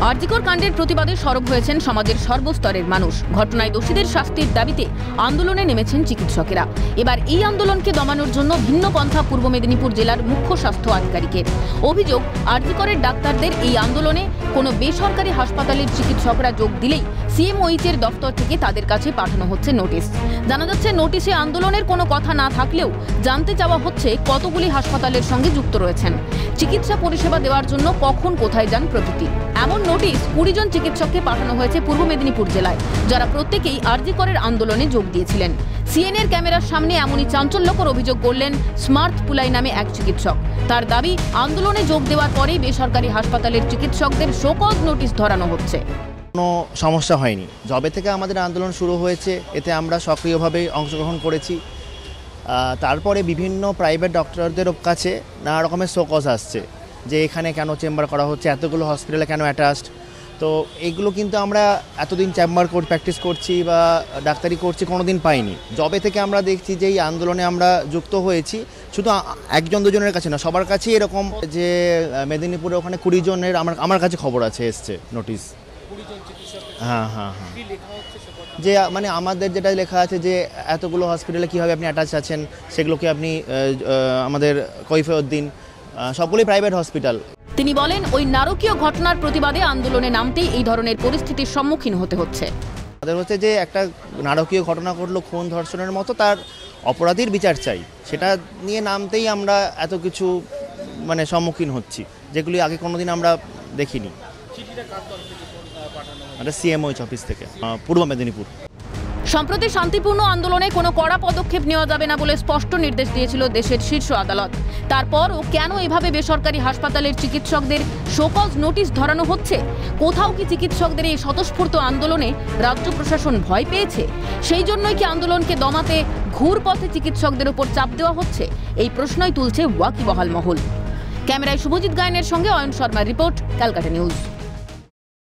আরজিকর কাণ্ডের প্রতিবাদে সরব হয়েছেন সমাজের সর্বস্তরের মানুষ। ঘটনায় দোষীদের শাস্তির দাবিতে আন্দোলনে নেমেছেন চিকিৎসকেরা। এবার এই আন্দোলনকে দমানোর জন্য ভিন্ন পন্থা পূর্ব মেদিনীপুর জেলার মুখ্য স্বাস্থ্য আধিকারিকের। অভিযোগ, আরজিকরের ডাক্তারদের এই আন্দোলনে কোনো বেসরকারি হাসপাতালের চিকিৎসকরা যোগ দিলেই সিএমওইচের দফতর থেকে তাদের কাছে পাঠানো হচ্ছে নোটিশ। জানা যাচ্ছে, নোটিশে আন্দোলনের কোনো কথা না থাকলেও জানতে চাওয়া হচ্ছে কতগুলি হাসপাতালের সঙ্গে যুক্ত রয়েছেন, চিকিৎসা পরিষেবা দেওয়ার জন্য কখন কোথায় যান প্রভৃতি। এমন নোটিশ 20 জন চিকিৎসককে পাঠানো হয়েছে পূর্ব মেদিনীপুর জেলায়, যারা প্রত্যেকেই আরজিকরের আন্দোলনে যোগ দিয়েছিলেন। সিএনএর ক্যামেরার সামনে এমনই চাঞ্চল্যকর অভিযোগ করলেন স্মার্ট পুলাই নামে এক চিকিৎসক। তার দাবি, আন্দোলনে যোগ দেওয়ার পরেই বেসরকারি হাসপাতালের চিকিৎসকদের শোকজ নোটিশ ধরানো হচ্ছে। কোনো সমস্যা হয়নি। যবে থেকে আমাদের আন্দোলন শুরু হয়েছে, এতে আমরা সক্রিয়ভাবে অংশগ্রহণ করেছি। তারপরে বিভিন্ন প্রাইভেট ডক্টরদের কাছে নানা রকমের শোকজ আসছে যে এখানে কেন চেম্বার করা হচ্ছে, এতগুলো হসপিটালে কেন অ্যাটাচড। তো এইগুলো কিন্তু আমরা এতদিন চেম্বার প্র্যাকটিস করছি বা ডাক্তারি করছি, কোনো দিন পাইনি। যবে থেকে আমরা দেখছি যে এই আন্দোলনে আমরা যুক্ত হয়েছি, শুধু একজন দুজনের কাছে না, সবার কাছেই এরকম যে মেদিনীপুরে ওখানে 20 জনের আমার কাছে খবর আছে, এসছে নোটিশ। হ্যাঁ, যে মানে আমাদের যেটা লেখা আছে যে এতগুলো হসপিটালে কীভাবে আপনি অ্যাটাচ আছেন, সেগুলোকে আপনি আমাদের কৈফিয়ত দিন। সবগুলোই প্রাইভেট হসপিটাল। তিনি বলেন, ওই নারকীয় ঘটনার প্রতিবাদে আন্দোলনে নামতেই এই ধরনের পরিস্থিতির সম্মুখীন হতে হচ্ছে। আমাদের হচ্ছে যে একটা নারকীয় ঘটনা ঘটলো, খুন ধর্ষণের মতো, তার অপরাধীর বিচার চাই, সেটা নিয়ে নামতেই আমরা এত কিছু মানে সম্মুখীন হচ্ছি, যেগুলি আগে কোনোদিন আমরা দেখিনি। এটা সিএমওইচ অফিস থেকে, পূর্ব মেদিনীপুর। সম্প্রতি শান্তিপূর্ণ আন্দোলনে কোনো কড়া পদক্ষেপ নেওয়া যাবে না বলে স্পষ্ট নির্দেশ দিয়েছিল দেশের শীর্ষ আদালত। তারপরও কেন এভাবে বেসরকারি হাসপাতালের চিকিৎসকদের শোকজ নোটিশ ধরানো হচ্ছে? কোথাও কি চিকিৎসকদের এই স্বতঃস্ফূর্ত আন্দোলনে রাজ্য প্রশাসন ভয় পেয়েছে? সেই জন্যই কি আন্দোলনকে দমাতে ঘুরপথে চিকিৎসকদের উপর চাপ দেওয়া হচ্ছে? এই প্রশ্নই তুলছে ওয়াকিবহাল মহল। ক্যামেরায় শুভজিৎ গায়নের সঙ্গে অয়ন শর্মার রিপোর্ট, ক্যালকাটা নিউজ।